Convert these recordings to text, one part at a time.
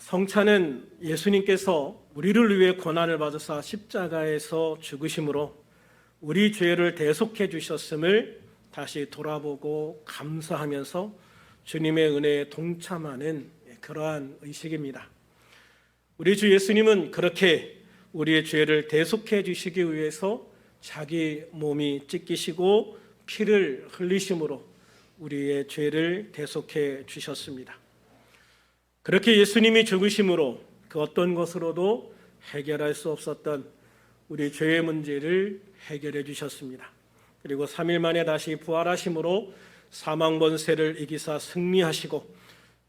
성찬은 예수님께서 우리를 위해 고난을 받으사 십자가에서 죽으심으로 우리 죄를 대속해 주셨음을 다시 돌아보고 감사하면서 주님의 은혜에 동참하는 그러한 의식입니다. 우리 주 예수님은 그렇게 우리의 죄를 대속해 주시기 위해서 자기 몸이 찢기시고 피를 흘리심으로 우리의 죄를 대속해 주셨습니다. 그렇게 예수님이 죽으심으로 그 어떤 것으로도 해결할 수 없었던 우리 죄의 문제를 해결해 주셨습니다. 그리고 3일 만에 다시 부활하심으로 사망 번세를 이기사 승리하시고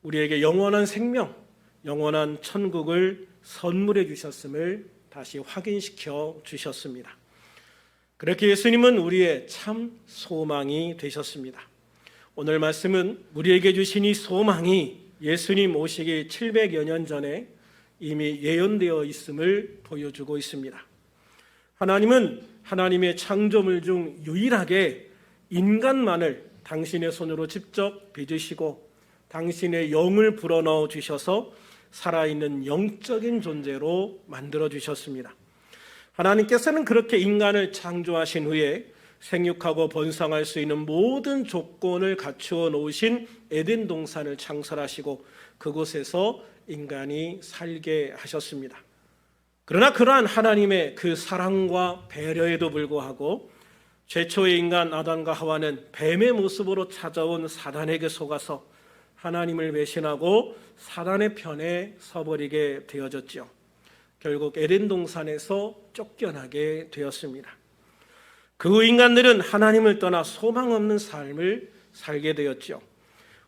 우리에게 영원한 생명, 영원한 천국을 선물해 주셨음을 다시 확인시켜 주셨습니다. 그렇게 예수님은 우리의 참 소망이 되셨습니다. 오늘 말씀은 우리에게 주신 이 소망이 예수님 오시기 700여 년 전에 이미 예언되어 있음을 보여주고 있습니다. 하나님은 하나님의 창조물 중 유일하게 인간만을 당신의 손으로 직접 빚으시고 당신의 영을 불어넣어 주셔서 살아있는 영적인 존재로 만들어 주셨습니다. 하나님께서는 그렇게 인간을 창조하신 후에 생육하고 번성할 수 있는 모든 조건을 갖추어 놓으신 에덴 동산을 창설하시고 그곳에서 인간이 살게 하셨습니다. 그러나 그러한 하나님의 그 사랑과 배려에도 불구하고 최초의 인간 아담과 하와는 뱀의 모습으로 찾아온 사단에게 속아서 하나님을 배신하고 사단의 편에 서버리게 되어졌죠. 결국 에덴 동산에서 쫓겨나게 되었습니다. 그 후 인간들은 하나님을 떠나 소망 없는 삶을 살게 되었죠.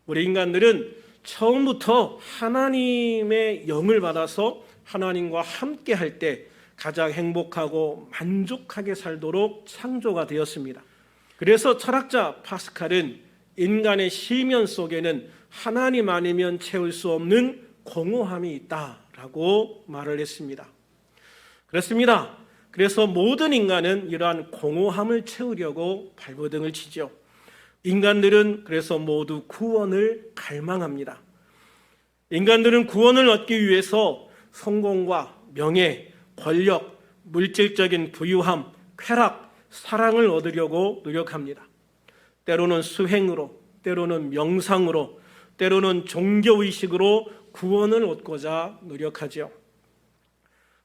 우리 인간들은 처음부터 하나님의 영을 받아서 하나님과 함께 할 때 가장 행복하고 만족하게 살도록 창조가 되었습니다. 그래서 철학자 파스칼은 인간의 시면 속에는 하나님 아니면 채울 수 없는 공허함이 있다라고 말을 했습니다. 그렇습니다. 그래서 모든 인간은 이러한 공허함을 채우려고 발버둥을 치죠. 인간들은 그래서 모두 구원을 갈망합니다. 인간들은 구원을 얻기 위해서 성공과 명예, 권력, 물질적인 부유함, 쾌락, 사랑을 얻으려고 노력합니다. 때로는 수행으로, 때로는 명상으로, 때로는 종교의식으로 구원을 얻고자 노력하죠.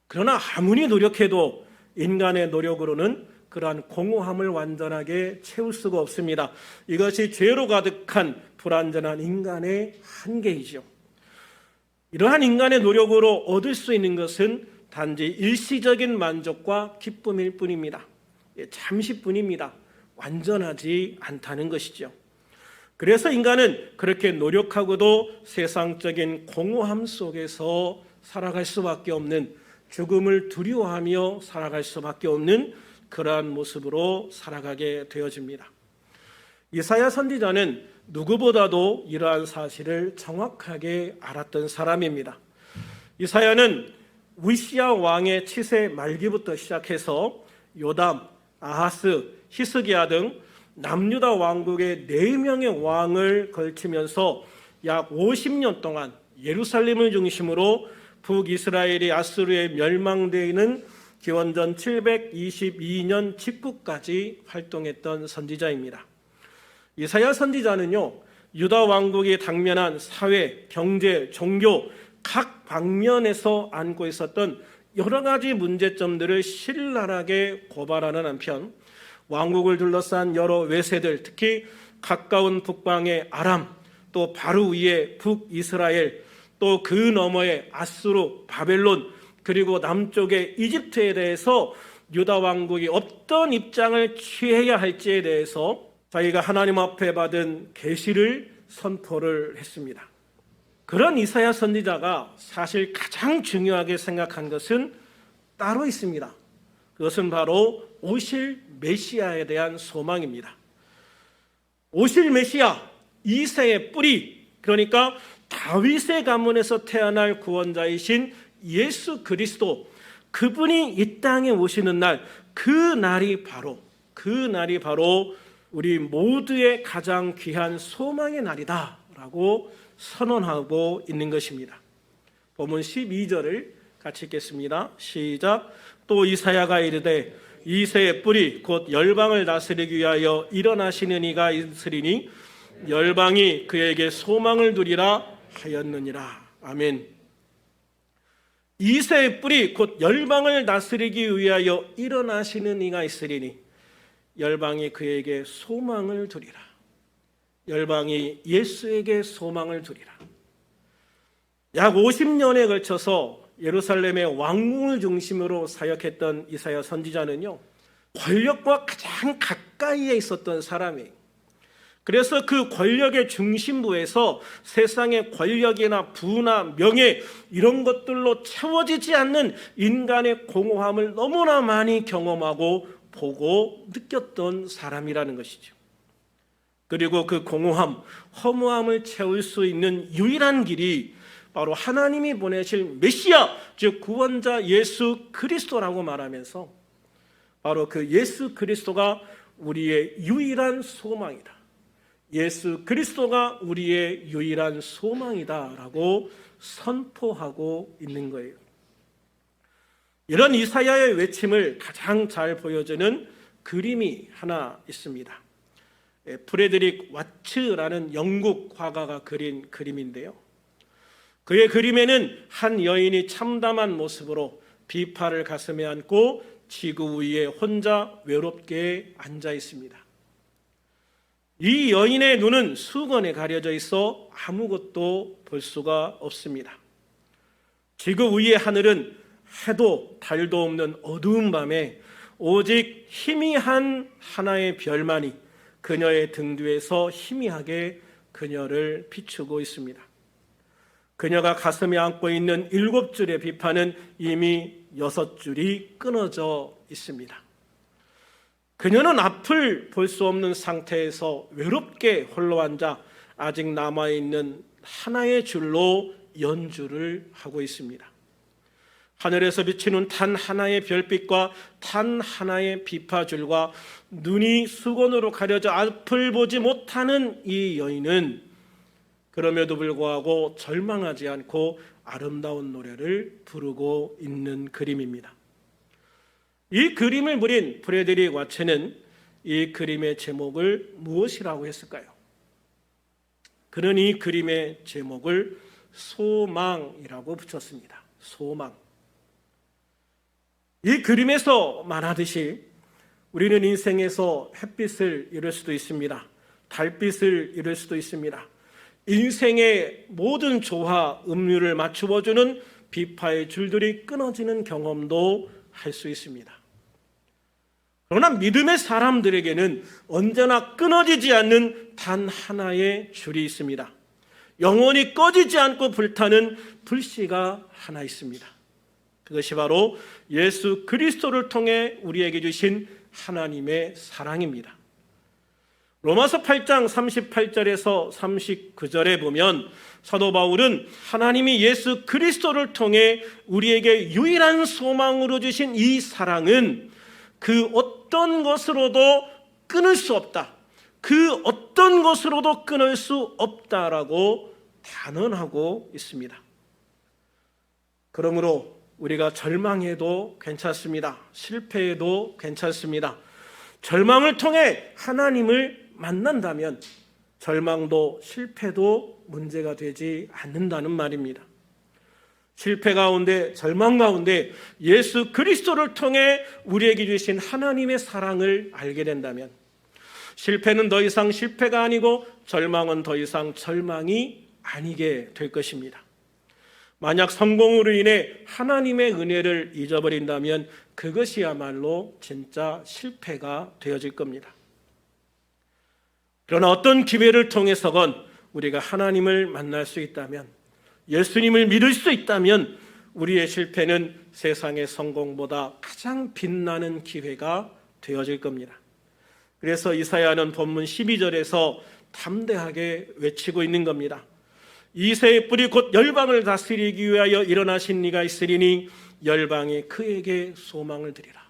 그러나 아무리 노력해도 인간의 노력으로는 그러한 공허함을 완전하게 채울 수가 없습니다. 이것이 죄로 가득한 불완전한 인간의 한계이죠. 이러한 인간의 노력으로 얻을 수 있는 것은 단지 일시적인 만족과 기쁨일 뿐입니다. 잠시뿐입니다. 완전하지 않다는 것이죠. 그래서 인간은 그렇게 노력하고도 세상적인 공허함 속에서 살아갈 수밖에 없는, 죽음을 두려워하며 살아갈 수밖에 없는 그러한 모습으로 살아가게 되어집니다. 이사야 선지자는 누구보다도 이러한 사실을 정확하게 알았던 사람입니다. 이사야는 우시야 왕의 치세 말기부터 시작해서 요담, 아하스, 히스기야 등 남유다 왕국의 4명의 왕을 걸치면서 약 50년 동안 예루살렘을 중심으로 북이스라엘이 아수르에 멸망되는 기원전 722년 직후까지 활동했던 선지자입니다. 이사야 선지자는요, 유다 왕국이 당면한 사회, 경제, 종교 각 방면에서 안고 있었던 여러 가지 문제점들을 신랄하게 고발하는 한편 왕국을 둘러싼 여러 외세들, 특히 가까운 북방의 아람, 또 바로 위에 북이스라엘, 또 그 너머의 아수르, 바벨론, 그리고 남쪽의 이집트에 대해서 유다 왕국이 어떤 입장을 취해야 할지에 대해서 자기가 하나님 앞에 받은 계시를 선포를 했습니다. 그런 이사야 선지자가 사실 가장 중요하게 생각한 것은 따로 있습니다. 그것은 바로 오실 메시아에 대한 소망입니다. 오실 메시아, 이새의 뿌리, 그러니까 다윗의 가문에서 태어날 구원자이신 예수 그리스도, 그분이 이 땅에 오시는 날, 그 날이 바로 우리 모두의 가장 귀한 소망의 날이다라고 선언하고 있는 것입니다. 본문 12절을 같이 읽겠습니다. 시작. 또 이사야가 이르되 이새의 뿌리 곧 열방을 다스리기 위하여 일어나시는 이가 있으리니 열방이 그에게 소망을 두리라 하였느니라. 아멘. 이새의 뿌리 곧 열방을 다스리기 위하여 일어나시는 이가 있으리니 열방이 그에게 소망을 두리라. 열방이 예수에게 소망을 두리라. 약 50년에 걸쳐서 예루살렘의 왕궁을 중심으로 사역했던 이사야 선지자는요, 권력과 가장 가까이에 있었던 사람이에요. 그래서 그 권력의 중심부에서 세상의 권력이나 부나 명예 이런 것들로 채워지지 않는 인간의 공허함을 너무나 많이 경험하고 보고 느꼈던 사람이라는 것이죠. 그리고 그 공허함, 허무함을 채울 수 있는 유일한 길이 바로 하나님이 보내실 메시아, 즉 구원자 예수 그리스도라고 말하면서 바로 그 예수 그리스도가 우리의 유일한 소망이다. 예수 그리스도가 우리의 유일한 소망이다라고 선포하고 있는 거예요. 이런 이사야의 외침을 가장 잘 보여주는 그림이 하나 있습니다. 프레드릭 와츠라는 영국 화가가 그린 그림인데요. 그의 그림에는 한 여인이 참담한 모습으로 비파를 가슴에 안고 지구 위에 혼자 외롭게 앉아 있습니다. 이 여인의 눈은 수건에 가려져 있어 아무것도 볼 수가 없습니다. 지구 위의 하늘은 해도 달도 없는 어두운 밤에 오직 희미한 하나의 별만이 그녀의 등 뒤에서 희미하게 그녀를 비추고 있습니다. 그녀가 가슴에 안고 있는 7줄의 비파는 이미 6줄이 끊어져 있습니다. 그녀는 앞을 볼 수 없는 상태에서 외롭게 홀로 앉아 아직 남아있는 하나의 줄로 연주를 하고 있습니다. 하늘에서 비치는 단 하나의 별빛과 단 하나의 비파줄과 눈이 수건으로 가려져 앞을 보지 못하는 이 여인은 그럼에도 불구하고 절망하지 않고 아름다운 노래를 부르고 있는 그림입니다. 이 그림을 그린 프레드릭 와츠는 이 그림의 제목을 무엇이라고 했을까요? 그는 이 그림의 제목을 소망이라고 붙였습니다. 소망. 이 그림에서 말하듯이 우리는 인생에서 햇빛을 잃을 수도 있습니다. 달빛을 잃을 수도 있습니다. 인생의 모든 조화, 음률을 맞추어주는 비파의 줄들이 끊어지는 경험도 할 수 있습니다. 그러나 믿음의 사람들에게는 언제나 끊어지지 않는 단 하나의 줄이 있습니다. 영원히 꺼지지 않고 불타는 불씨가 하나 있습니다. 그것이 바로 예수 그리스도를 통해 우리에게 주신 하나님의 사랑입니다. 로마서 8장 38절에서 39절에 보면 사도 바울은 하나님이 예수 그리스도를 통해 우리에게 유일한 소망으로 주신 이 사랑은 그 어떤 것으로도 끊을 수 없다. 그 어떤 것으로도 끊을 수 없다라고 단언하고 있습니다. 그러므로 우리가 절망해도 괜찮습니다. 실패해도 괜찮습니다. 절망을 통해 하나님을 만난다면 절망도 실패도 문제가 되지 않는다는 말입니다. 실패 가운데 절망 가운데 예수 그리스도를 통해 우리에게 주신 하나님의 사랑을 알게 된다면 실패는 더 이상 실패가 아니고 절망은 더 이상 절망이 아니게 될 것입니다. 만약 성공으로 인해 하나님의 은혜를 잊어버린다면 그것이야말로 진짜 실패가 되어질 겁니다. 그러나 어떤 기회를 통해서건 우리가 하나님을 만날 수 있다면, 예수님을 믿을 수 있다면 우리의 실패는 세상의 성공보다 가장 빛나는 기회가 되어질 겁니다. 그래서 이사야는 본문 12절에서 담대하게 외치고 있는 겁니다. 이새의 뿌리 곧 열방을 다스리기 위하여 일어나신 이가 있으리니 열방이 그에게 소망을 두리라.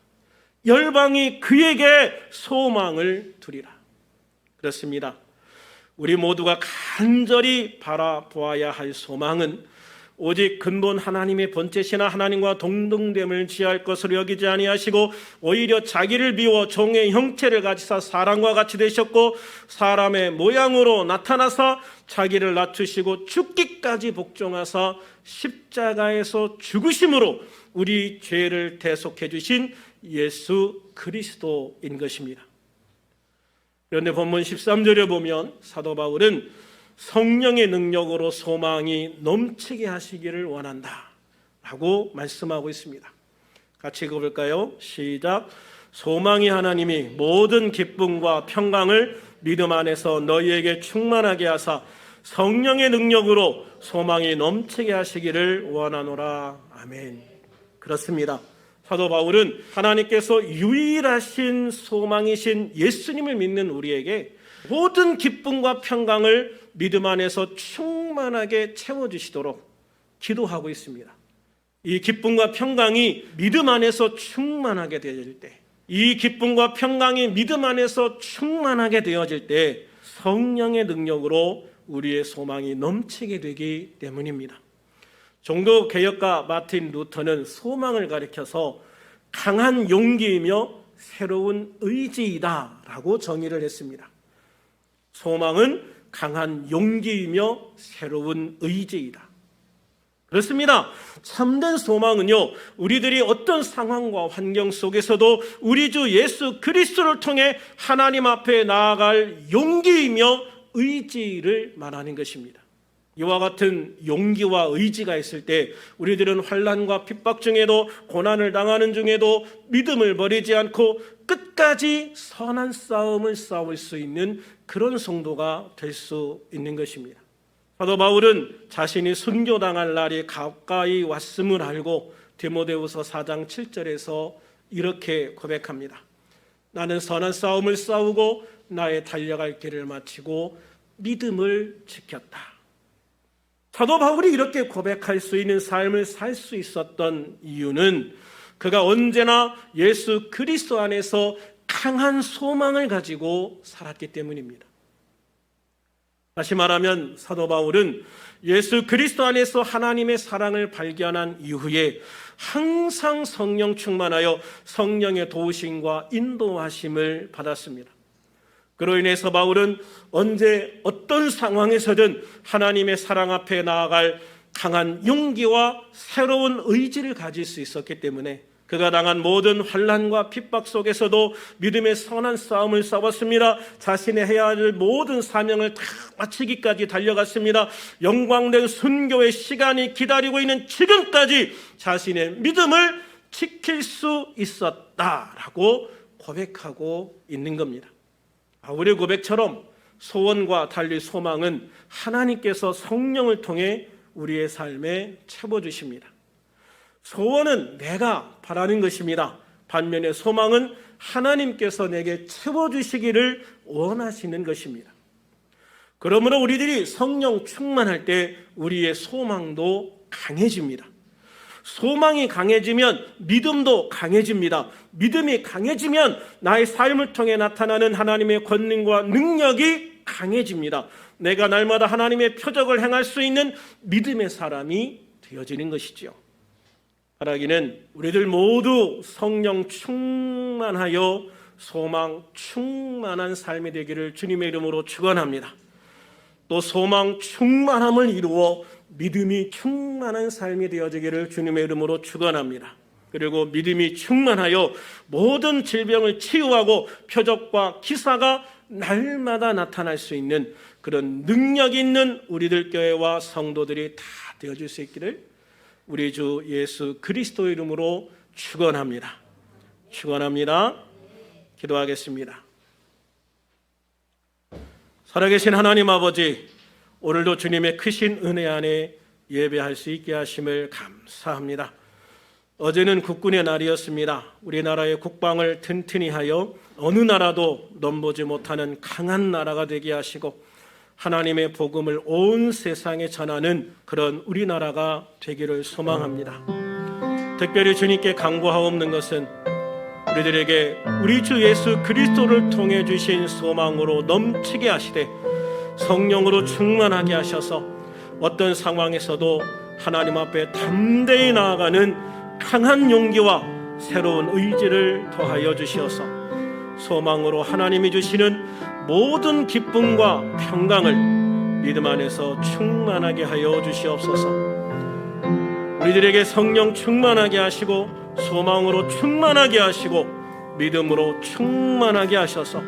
열방이 그에게 소망을 두리라. 그렇습니다. 우리 모두가 간절히 바라보아야 할 소망은 오직 근본 하나님의 본체시나 하나님과 동등됨을 지할 것으로 여기지 아니하시고 오히려 자기를 비워 종의 형체를 가지사 사람과 같이 되셨고 사람의 모양으로 나타나사 자기를 낮추시고 죽기까지 복종하사 십자가에서 죽으심으로 우리 죄를 대속해 주신 예수 그리스도인 것입니다. 그런데 본문 13절에 보면 사도 바울은 성령의 능력으로 소망이 넘치게 하시기를 원한다 라고 말씀하고 있습니다. 같이 읽어볼까요? 시작. 소망이 하나님이 모든 기쁨과 평강을 믿음 안에서 너희에게 충만하게 하사 성령의 능력으로 소망이 넘치게 하시기를 원하노라. 아멘. 그렇습니다. 사도 바울은 하나님께서 유일하신 소망이신 예수님을 믿는 우리에게 모든 기쁨과 평강을 믿음 안에서 충만하게 채워주시도록 기도하고 있습니다. 이 기쁨과 평강이 믿음 안에서 충만하게 되어질 때, 이 기쁨과 평강이 믿음 안에서 충만하게 되어질 때 성령의 능력으로 우리의 소망이 넘치게 되기 때문입니다. 종교 개혁가 마틴 루터는 소망을 가리켜서 강한 용기이며 새로운 의지이다 라고 정의를 했습니다. 소망은 강한 용기이며 새로운 의지이다. 그렇습니다. 참된 소망은요, 우리들이 어떤 상황과 환경 속에서도 우리 주 예수 그리스도를 통해 하나님 앞에 나아갈 용기이며 의지를 말하는 것입니다. 이와 같은 용기와 의지가 있을 때 우리들은 환난과 핍박 중에도 고난을 당하는 중에도 믿음을 버리지 않고 끝까지 선한 싸움을 싸울 수 있는 그런 성도가 될 수 있는 것입니다. 사도 바울은 자신이 순교당할 날이 가까이 왔음을 알고 디모데후서 4장 7절에서 이렇게 고백합니다. 나는 선한 싸움을 싸우고 나의 달려갈 길을 마치고 믿음을 지켰다. 사도 바울이 이렇게 고백할 수 있는 삶을 살 수 있었던 이유는 그가 언제나 예수 그리스도 안에서 강한 소망을 가지고 살았기 때문입니다. 다시 말하면 사도 바울은 예수 그리스도 안에서 하나님의 사랑을 발견한 이후에 항상 성령 충만하여 성령의 도우심과 인도하심을 받았습니다. 그로 인해서 바울은 언제 어떤 상황에서든 하나님의 사랑 앞에 나아갈 강한 용기와 새로운 의지를 가질 수 있었기 때문에 그가 당한 모든 환난과 핍박 속에서도 믿음의 선한 싸움을 싸웠습니다. 자신의 해야 할 모든 사명을 다 마치기까지 달려갔습니다. 영광된 순교의 시간이 기다리고 있는 지금까지 자신의 믿음을 지킬 수 있었다라고 고백하고 있는 겁니다. 바울의 고백처럼 소원과 달리 소망은 하나님께서 성령을 통해 우리의 삶에 채워주십니다. 소원은 내가 바라는 것입니다. 반면에 소망은 하나님께서 내게 채워주시기를 원하시는 것입니다. 그러므로 우리들이 성령 충만할 때 우리의 소망도 강해집니다. 소망이 강해지면 믿음도 강해집니다. 믿음이 강해지면 나의 삶을 통해 나타나는 하나님의 권능과 능력이 강해집니다. 내가 날마다 하나님의 표적을 행할 수 있는 믿음의 사람이 되어지는 것이죠. 바라기는 우리들 모두 성령 충만하여 소망 충만한 삶이 되기를 주님의 이름으로 축원합니다. 또 소망 충만함을 이루어 믿음이 충만한 삶이 되어지기를 주님의 이름으로 축원합니다. 그리고 믿음이 충만하여 모든 질병을 치유하고 표적과 기사가 날마다 나타날 수 있는 그런 능력 있는 우리들 교회와 성도들이 다 되어질 수 있기를 우리 주 예수 그리스도 이름으로 축원합니다. 축원합니다. 기도하겠습니다. 살아계신 하나님 아버지, 오늘도 주님의 크신 은혜 안에 예배할 수 있게 하심을 감사합니다. 어제는 국군의 날이었습니다. 우리나라의 국방을 튼튼히 하여 어느 나라도 넘보지 못하는 강한 나라가 되게 하시고 하나님의 복음을 온 세상에 전하는 그런 우리나라가 되기를 소망합니다. 특별히 주님께 간구하옵는 것은 우리들에게 우리 주 예수 그리스도를 통해 주신 소망으로 넘치게 하시되 성령으로 충만하게 하셔서 어떤 상황에서도 하나님 앞에 담대히 나아가는 강한 용기와 새로운 의지를 더하여 주시어서 소망으로 하나님이 주시는 모든 기쁨과 평강을 믿음 안에서 충만하게 하여 주시옵소서. 우리들에게 성령 충만하게 하시고 소망으로 충만하게 하시고 믿음으로 충만하게 하셔서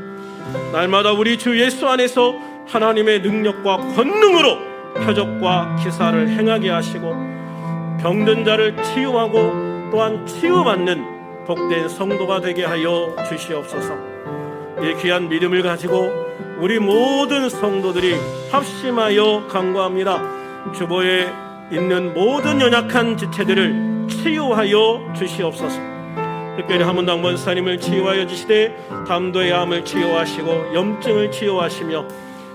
날마다 우리 주 예수 안에서 하나님의 능력과 권능으로 표적과 기사를 행하게 하시고 병든 자를 치유하고 또한 치유받는 복된 성도가 되게 하여 주시옵소서. 이 귀한 믿음을 가지고 우리 모든 성도들이 합심하여 간구합니다. 주보에 있는 모든 연약한 지체들을 치유하여 주시옵소서. 특별히 함은당 원사님을 치유하여 주시되 담도의 암을 치유하시고 염증을 치유하시며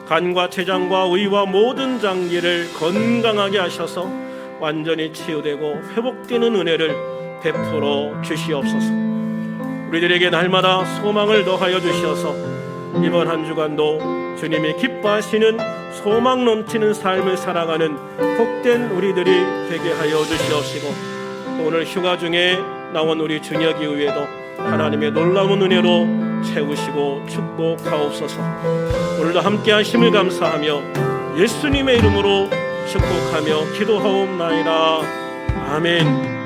간과 췌장과 의와 모든 장기를 건강하게 하셔서 완전히 치유되고 회복되는 은혜를 베풀어 주시옵소서. 우리들에게 날마다 소망을 더하여 주시어서 이번 한 주간도 주님이 기뻐하시는 소망 넘치는 삶을 살아가는 복된 우리들이 되게 하여 주시옵시고 또 오늘 휴가 중에 나온 우리 준혁이 의회도 하나님의 놀라운 은혜로 채우시고 축복하옵소서. 오늘도 함께 하심을 감사하며 예수님의 이름으로 축복하며 기도하옵나이다. 아멘.